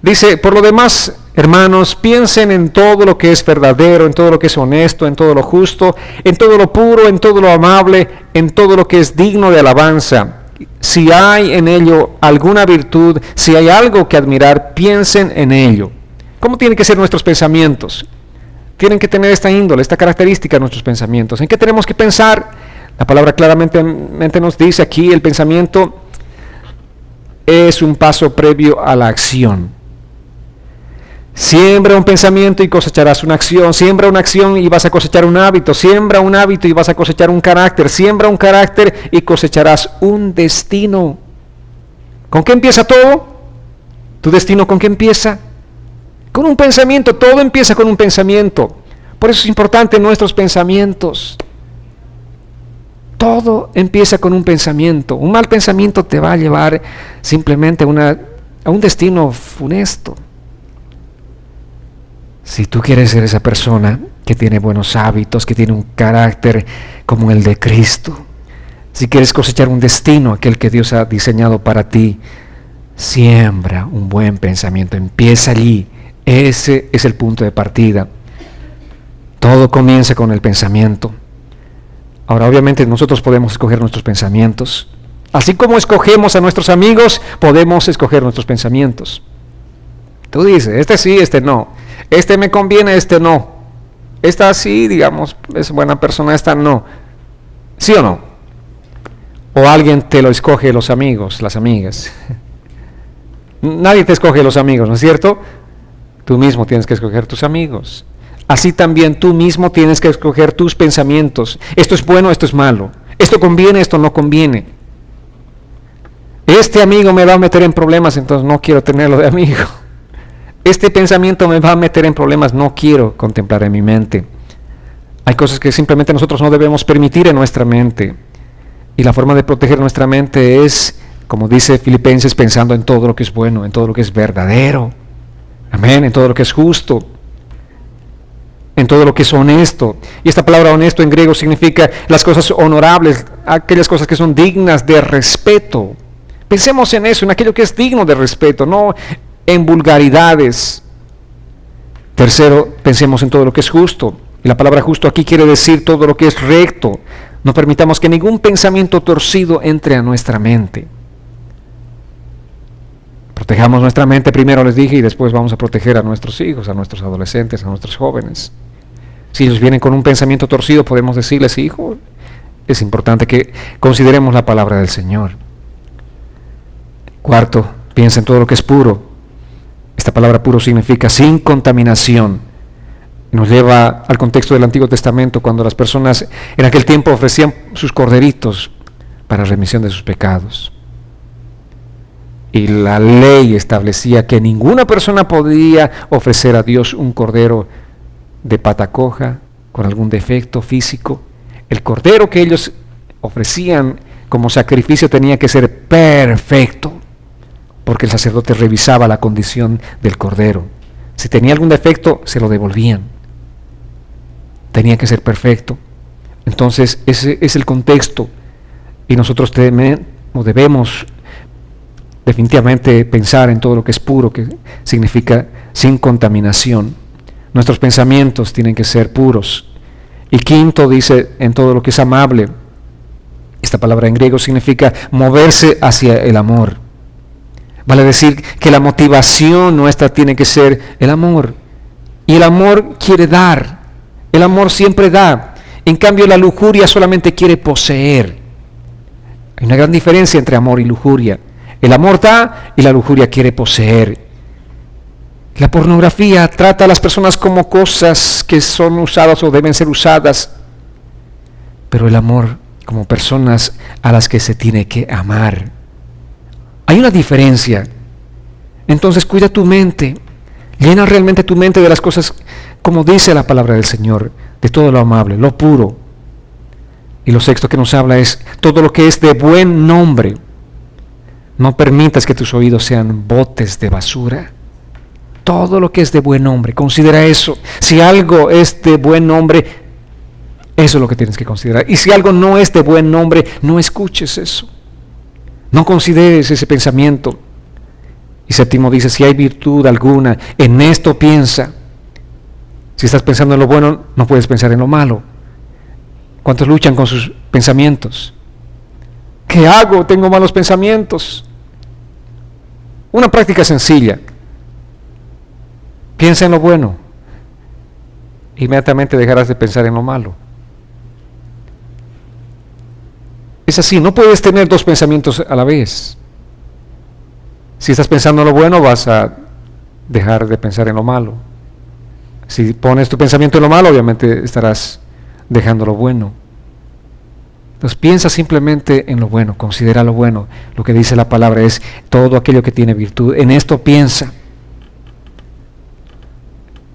Dice, por lo demás, hermanos, piensen en todo lo que es verdadero, en todo lo que es honesto, en todo lo justo, en todo lo puro, en todo lo amable, en todo lo que es digno de alabanza. Si hay en ello alguna virtud, si hay algo que admirar, piensen en ello. ¿Cómo tienen que ser nuestros pensamientos? Tienen que tener esta índole, esta característica de nuestros pensamientos. ¿En qué tenemos que pensar? La palabra claramente nos dice aquí, el pensamiento es un paso previo a la acción. Siembra un pensamiento y cosecharás una acción. Siembra una acción y vas a cosechar un hábito. Siembra un hábito y vas a cosechar un carácter. Siembra un carácter y cosecharás un destino. ¿Con qué empieza todo? ¿Tu destino con qué empieza? Con un pensamiento. Todo empieza con un pensamiento. Por eso es importante nuestros pensamientos. Todo empieza con un pensamiento. Un mal pensamiento te va a llevar simplemente a un destino funesto. Si tú quieres ser esa persona que tiene buenos hábitos, que tiene un carácter como el de Cristo, si quieres cosechar un destino, aquel que Dios ha diseñado para ti, siembra un buen pensamiento, empieza allí. Ese es el punto de partida. Todo comienza con el pensamiento. Ahora, obviamente, nosotros podemos escoger nuestros pensamientos. Así como escogemos a nuestros amigos, podemos escoger nuestros pensamientos. Tú dices, este sí, este no. Este me conviene, este no. Esta sí, digamos, es buena persona, esta no. ¿Sí o no? O alguien te lo escoge los amigos, las amigas. Nadie te escoge los amigos, ¿no es cierto? Tú mismo tienes que escoger tus amigos. Así también tú mismo tienes que escoger tus pensamientos. Esto es bueno, esto es malo. Esto conviene, esto no conviene. Este amigo me va a meter en problemas, entonces no quiero tenerlo de amigo. Este pensamiento me va a meter en problemas, no quiero contemplar en mi mente. Hay cosas que simplemente nosotros no debemos permitir en nuestra mente. Y la forma de proteger nuestra mente es, como dice Filipenses, pensando en todo lo que es bueno, en todo lo que es verdadero. Amén, en todo lo que es justo, en todo lo que es honesto. Y esta palabra honesto en griego significa las cosas honorables, aquellas cosas que son dignas de respeto. Pensemos en eso, en aquello que es digno de respeto, no en vulgaridades. Tercero, pensemos en todo lo que es justo. Y la palabra justo aquí quiere decir todo lo que es recto. No permitamos que ningún pensamiento torcido entre a nuestra mente. Protejamos nuestra mente primero, les dije, y después vamos a proteger a nuestros hijos, a nuestros adolescentes, a nuestros jóvenes. Si ellos vienen con un pensamiento torcido, podemos decirles: hijo, es importante que consideremos la palabra del Señor. Cuarto, piensa en todo lo que es puro. Esta palabra puro significa sin contaminación. Nos lleva al contexto del Antiguo Testamento, cuando las personas en aquel tiempo ofrecían sus corderitos para remisión de sus pecados. Y la ley establecía que ninguna persona podía ofrecer a Dios un cordero de pata coja, con algún defecto físico. El cordero que ellos ofrecían como sacrificio tenía que ser perfecto, porque el sacerdote revisaba la condición del cordero. Si tenía algún defecto, se lo devolvían. Tenía que ser perfecto. Entonces, ese es el contexto, y nosotros debemos definitivamente pensar en todo lo que es puro, que significa sin contaminación. Nuestros pensamientos tienen que ser puros. Y quinto, dice, en todo lo que es amable. Esta palabra en griego significa moverse hacia el amor. Vale decir que la motivación nuestra tiene que ser el amor. Y el amor quiere dar. El amor siempre da. En cambio, la lujuria solamente quiere poseer. Hay una gran diferencia entre amor y lujuria. El amor da y la lujuria quiere poseer. La pornografía trata a las personas como cosas que son usadas o deben ser usadas, pero el amor como personas a las que se tiene que amar. Hay una diferencia. Entonces cuida tu mente, llena realmente tu mente de las cosas como dice la palabra del Señor, de todo lo amable, lo puro. Y lo sexto que nos habla es todo lo que es de buen nombre. No permitas que tus oídos sean botes de basura. Todo lo que es de buen nombre, considera eso. Si algo es de buen nombre, eso es lo que tienes que considerar. Y si algo no es de buen nombre, no escuches eso. No consideres ese pensamiento. Y séptimo dice, si hay virtud alguna, en esto piensa. Si estás pensando en lo bueno, no puedes pensar en lo malo. ¿Cuántos luchan con sus pensamientos? ¿Qué hago? Tengo malos pensamientos. Una práctica sencilla. Piensa en lo bueno. Inmediatamente dejarás de pensar en lo malo. Es así, no puedes tener dos pensamientos a la vez. Si estás pensando en lo bueno, vas a dejar de pensar en lo malo. Si pones tu pensamiento en lo malo, obviamente estarás dejando lo bueno. Entonces piensa simplemente en lo bueno, considera lo bueno. Lo que dice la palabra es todo aquello que tiene virtud. En esto piensa.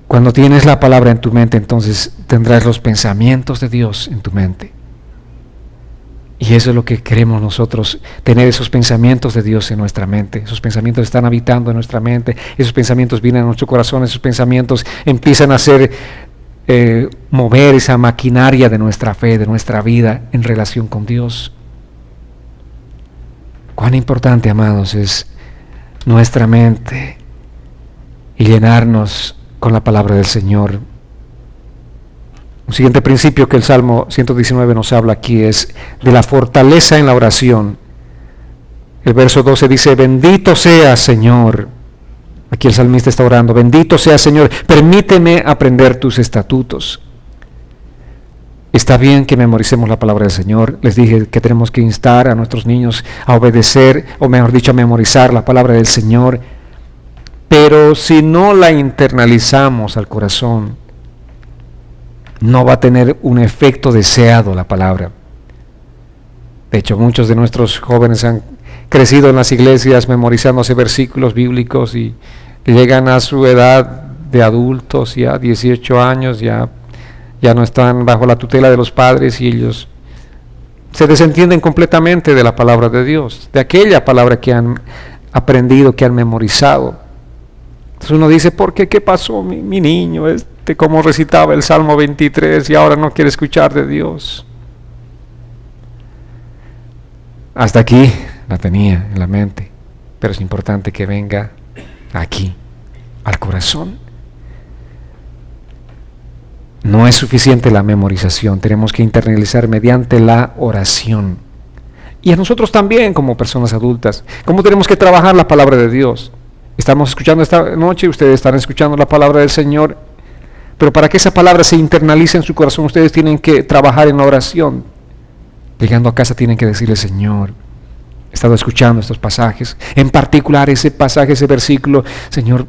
Cuando tienes la palabra en tu mente, entonces tendrás los pensamientos de Dios en tu mente. Y eso es lo que queremos nosotros, tener esos pensamientos de Dios en nuestra mente. Esos pensamientos están habitando en nuestra mente, esos pensamientos vienen a nuestro corazón, esos pensamientos empiezan a hacer mover esa maquinaria de nuestra fe, de nuestra vida en relación con Dios. Cuán importante, amados, es nuestra mente y llenarnos con la palabra del Señor. Un siguiente principio que el Salmo 119 nos habla aquí es de la fortaleza en la oración. El verso 12 dice, bendito sea Señor. Aquí el salmista está orando, bendito sea Señor, permíteme aprender tus estatutos. Está bien que memoricemos la palabra del Señor. Les dije que tenemos que instar a nuestros niños a obedecer, o mejor dicho, a memorizar la palabra del Señor. Pero si no la internalizamos al corazón, no va a tener un efecto deseado la palabra. De hecho, muchos de nuestros jóvenes han crecido en las iglesias memorizándose versículos bíblicos y llegan a su edad de adultos, ya 18 años, ya no están bajo la tutela de los padres y ellos se desentienden completamente de la palabra de Dios, de aquella palabra que han aprendido, que han memorizado. Entonces uno dice, ¿por qué? ¿Qué pasó mi niño? Cómo recitaba el Salmo 23 y ahora no quiere escuchar de Dios. Hasta aquí la tenía en la mente, pero es importante que venga aquí, al corazón. No es suficiente la memorización, tenemos que internalizar mediante la oración. Y a nosotros también como personas adultas, ¿cómo tenemos que trabajar la palabra de Dios? Estamos escuchando esta noche, ustedes están escuchando la palabra del Señor, pero para que esa palabra se internalice en su corazón, ustedes tienen que trabajar en la oración. Llegando a casa tienen que decirle: Señor, he estado escuchando estos pasajes, en particular ese pasaje, ese versículo, Señor,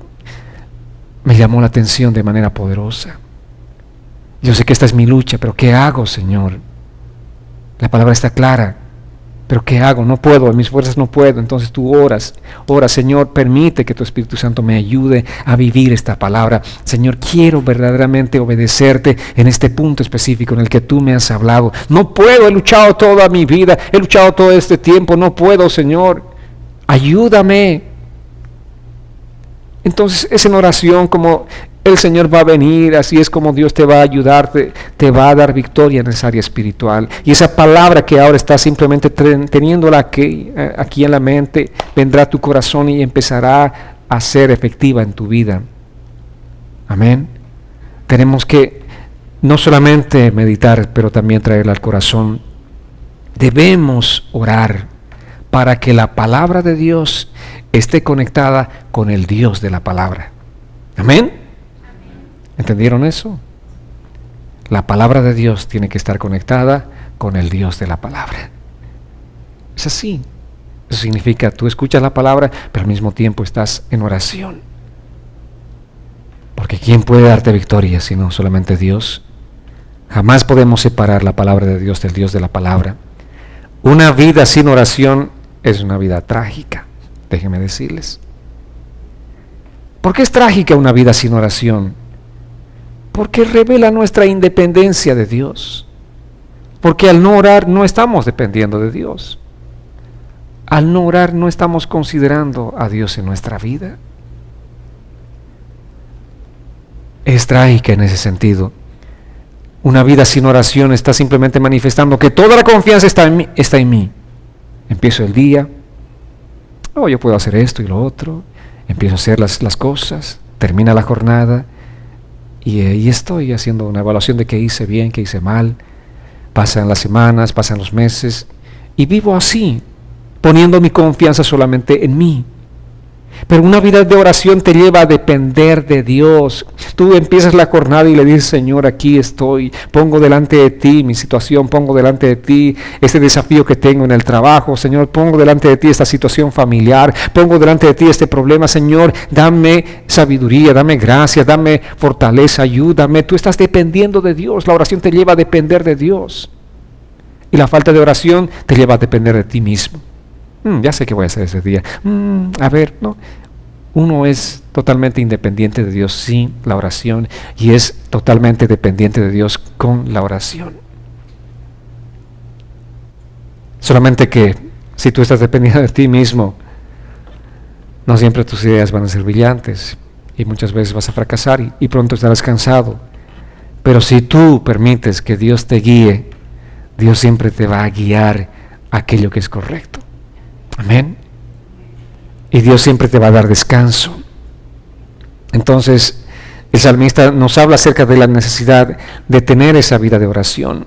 me llamó la atención de manera poderosa. Yo sé que esta es mi lucha, pero ¿qué hago, Señor? La palabra está clara, pero ¿qué hago? No puedo, en mis fuerzas no puedo. Entonces tú oras, Señor, permite que tu Espíritu Santo me ayude a vivir esta palabra. Señor, quiero verdaderamente obedecerte en este punto específico en el que tú me has hablado. No puedo, he luchado toda mi vida, he luchado todo este tiempo, no puedo, Señor, ayúdame. Entonces es en oración como el Señor va a venir, así es como Dios te va a ayudar, te va a dar victoria en esa área espiritual. Y esa palabra que ahora está simplemente teniéndola aquí en la mente, vendrá a tu corazón y empezará a ser efectiva en tu vida. Amén. Tenemos que no solamente meditar, pero también traerla al corazón. Debemos orar para que la palabra de Dios esté conectada con el Dios de la palabra. Amén. ¿Entendieron eso? La palabra de Dios tiene que estar conectada con el Dios de la palabra. Es así. Eso significa, tú escuchas la palabra, pero al mismo tiempo estás en oración. Porque ¿quién puede darte victoria sino solamente Dios? Jamás podemos separar la palabra de Dios del Dios de la palabra. Una vida sin oración es una vida trágica, déjenme decirles. ¿Por qué es trágica una vida sin oración? Porque revela nuestra independencia de Dios. Porque al no orar no estamos dependiendo de Dios. Al no orar no estamos considerando a Dios en nuestra vida. Es trágica en ese sentido. Una vida sin oración está simplemente manifestando que toda la confianza está en mí. Empiezo el día, yo puedo hacer esto y lo otro, empiezo a hacer las cosas, termina la jornada, y ahí estoy haciendo una evaluación de qué hice bien, qué hice mal. Pasan las semanas, pasan los meses, y vivo así, poniendo mi confianza solamente en mí. Pero una vida de oración te lleva a depender de Dios. Tú empiezas la jornada y le dices: Señor, aquí estoy, pongo delante de ti mi situación, pongo delante de ti este desafío que tengo en el trabajo, Señor, pongo delante de ti esta situación familiar, pongo delante de ti este problema, Señor, dame sabiduría, dame gracia, dame fortaleza, ayúdame. Tú estás dependiendo de Dios. La oración te lleva a depender de Dios. Y la falta de oración te lleva a depender de ti mismo. Ya sé qué voy a hacer ese día. No. Uno es totalmente independiente de Dios sin la oración, y es totalmente dependiente de Dios con la oración. Solamente que si tú estás dependiendo de ti mismo, no siempre tus ideas van a ser brillantes, y muchas veces vas a fracasar y pronto estarás cansado. Pero si tú permites que Dios te guíe, Dios siempre te va a guiar a aquello que es correcto. Amén. Y Dios siempre te va a dar descanso. Entonces, el salmista nos habla acerca de la necesidad de tener esa vida de oración.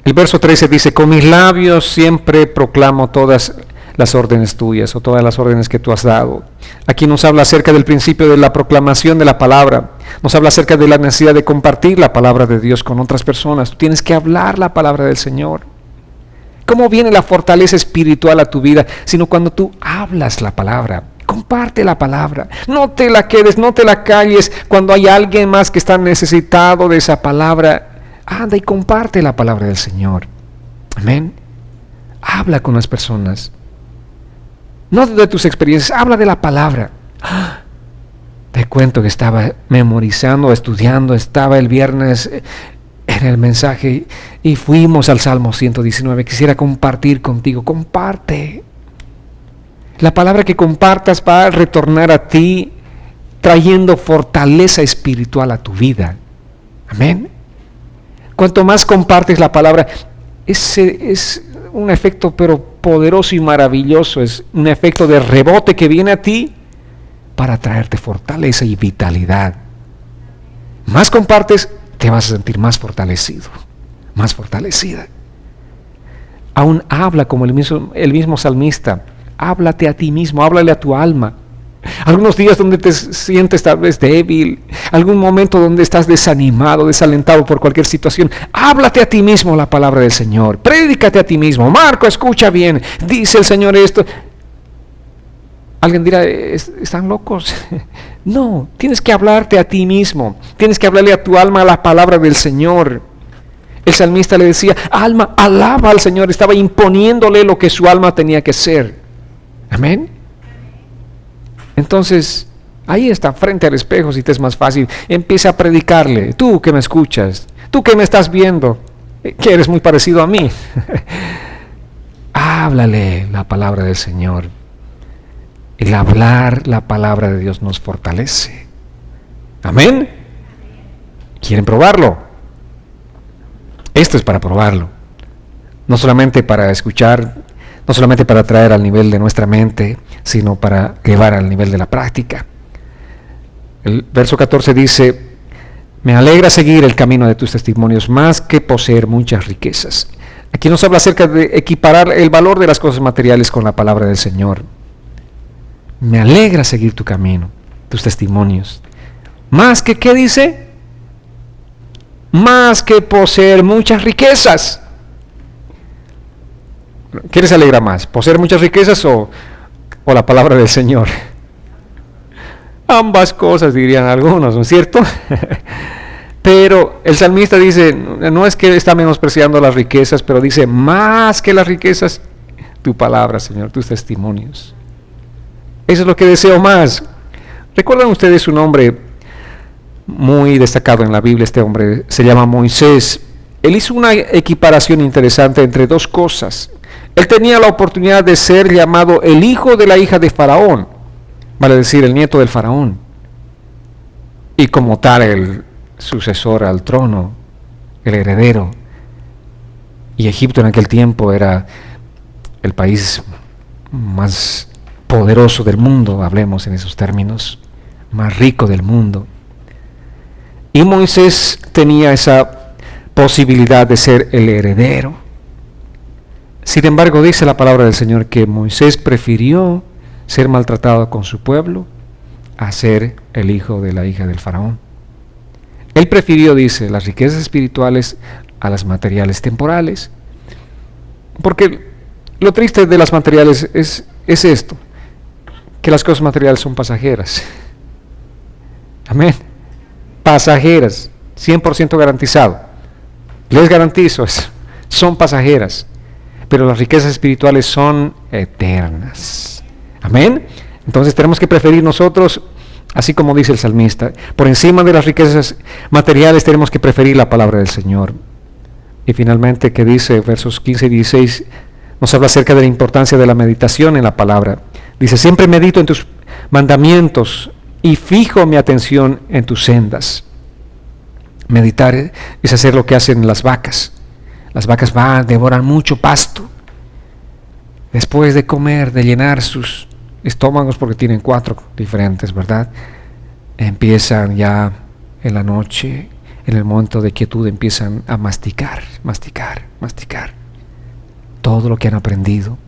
El verso 13 dice: con mis labios siempre proclamo todas las órdenes tuyas, o todas las órdenes que tú has dado. Aquí nos habla acerca del principio de la proclamación de la palabra. Nos habla acerca de la necesidad de compartir la palabra de Dios con otras personas. Tú tienes que hablar la palabra del Señor. ¿Cómo viene la fortaleza espiritual a tu vida? Sino cuando tú hablas la palabra. Comparte la palabra. No te la quedes, no te la calles. Cuando hay alguien más que está necesitado de esa palabra, anda y comparte la palabra del Señor. Amén. Habla con las personas. No de tus experiencias, habla de la palabra. Te cuento que estaba memorizando, estudiando, estaba el viernes en el mensaje y fuimos al Salmo 119. Quisiera compartir contigo. Comparte. La palabra que compartas va a retornar a ti trayendo fortaleza espiritual a tu vida. Amén. Cuanto más compartes la palabra, es un efecto pero poderoso y maravilloso. Es un efecto de rebote que viene a ti para traerte fortaleza y vitalidad. Más compartes, te vas a sentir más fortalecido, más fortalecida. Aún habla como el mismo salmista. Háblate a ti mismo, háblale a tu alma. Algunos días donde te sientes tal vez débil, algún momento donde estás desanimado, desalentado por cualquier situación, háblate a ti mismo la palabra del Señor, prédicate a ti mismo. Marco, escucha bien, dice el Señor esto. Alguien dirá, ¿están locos? No, tienes que hablarte a ti mismo, tienes que hablarle a tu alma la palabra del Señor. El salmista le decía, alma, alaba al Señor, estaba imponiéndole lo que su alma tenía que ser. Amén. Entonces, ahí está, frente al espejo, si te es más fácil, empieza a predicarle, tú que me escuchas, tú que me estás viendo, que eres muy parecido a mí. Háblale la palabra del Señor. El hablar la palabra de Dios nos fortalece. Amén. ¿Quieren probarlo? Esto es para probarlo. No solamente para escuchar, no solamente para traer al nivel de nuestra mente, sino para llevar al nivel de la práctica. El verso 14 dice, me alegra seguir el camino de tus testimonios más que poseer muchas riquezas. Aquí nos habla acerca de equiparar el valor de las cosas materiales con la palabra del Señor. Me alegra seguir tu camino, tus testimonios. Más que, ¿qué dice? Más que poseer muchas riquezas. ¿Qué les alegra más? ¿Poseer muchas riquezas o la palabra del Señor? Ambas cosas dirían algunos, ¿no es cierto? Pero el salmista dice, no es que está menospreciando las riquezas, pero dice, más que las riquezas, tu palabra, Señor, tus testimonios. Eso es lo que deseo más. ¿Recuerdan ustedes un hombre muy destacado en la Biblia? Este hombre se llama Moisés. Él hizo una equiparación interesante entre dos cosas. Él tenía la oportunidad de ser llamado el hijo de la hija de Faraón, vale decir, el nieto del Faraón, y como tal el sucesor al trono, el heredero. Y Egipto en aquel tiempo era el país más poderoso del mundo, hablemos en esos términos, más rico del mundo. Y Moisés tenía esa posibilidad de ser el heredero. Sin embargo, dice la palabra del Señor que Moisés prefirió ser maltratado con su pueblo a ser el hijo de la hija del Faraón. Él prefirió, dice, las riquezas espirituales a las materiales temporales. Porque lo triste de las materiales es esto, que las cosas materiales son pasajeras. Amén. Pasajeras, 100% garantizado. Les garantizo eso, son pasajeras. Pero las riquezas espirituales son eternas. Amén. Entonces tenemos que preferir nosotros, así como dice el salmista, por encima de las riquezas materiales tenemos que preferir la palabra del Señor. Y finalmente, que dice versos 15 y 16, nos habla acerca de la importancia de la meditación en la palabra. Dice, siempre medito en tus mandamientos y fijo mi atención en tus sendas. Meditar es hacer lo que hacen las vacas. Las vacas devoran mucho pasto. Después de comer, de llenar sus estómagos, porque tienen 4 diferentes, ¿verdad? Empiezan ya en la noche, en el momento de quietud, empiezan a masticar todo lo que han aprendido.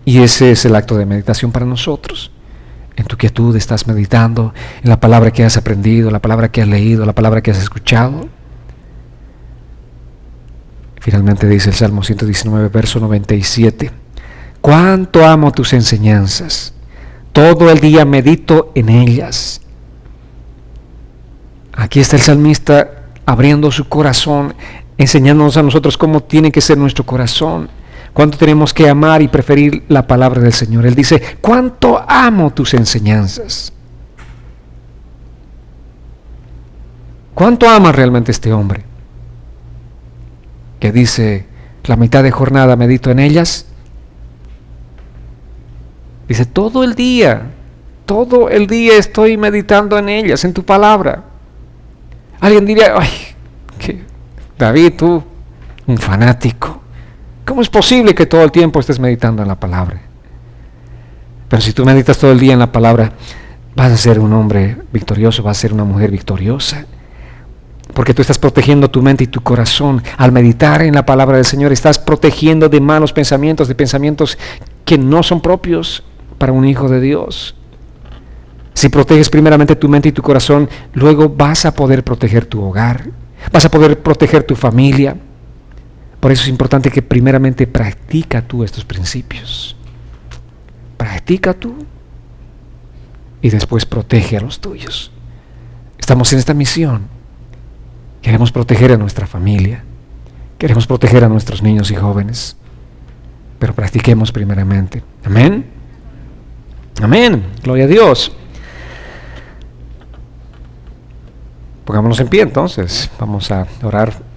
Y ese es el acto de meditación para nosotros. En tu quietud estás meditando en la palabra que has aprendido, la palabra que has leído, la palabra que has escuchado. Finalmente dice el Salmo 119, verso 97. Cuánto amo tus enseñanzas, todo el día medito en ellas. Aquí está el salmista abriendo su corazón, enseñándonos a nosotros cómo tiene que ser nuestro corazón, cuánto tenemos que amar y preferir la palabra del Señor. Él dice, cuánto amo tus enseñanzas. ¿Cuánto ama realmente este hombre? Que dice, la mitad de jornada medito en ellas. Dice, todo el día estoy meditando en ellas, en tu palabra. Alguien diría, ay, que David, tú, un fanático, ¿cómo es posible que todo el tiempo estés meditando en la palabra? Pero si tú meditas todo el día en la palabra, vas a ser un hombre victorioso, vas a ser una mujer victoriosa. Porque tú estás protegiendo tu mente y tu corazón. Al meditar en la palabra del Señor, estás protegiendo de malos pensamientos, de pensamientos que no son propios para un hijo de Dios. Si proteges primeramente tu mente y tu corazón, luego vas a poder proteger tu hogar, vas a poder proteger tu familia. Por eso es importante que primeramente practica tú estos principios. Practica tú y después protege a los tuyos. Estamos en esta misión. Queremos proteger a nuestra familia. Queremos proteger a nuestros niños y jóvenes. Pero practiquemos primeramente. Amén. Amén. Gloria a Dios. Pongámonos en pie entonces. Vamos a orar.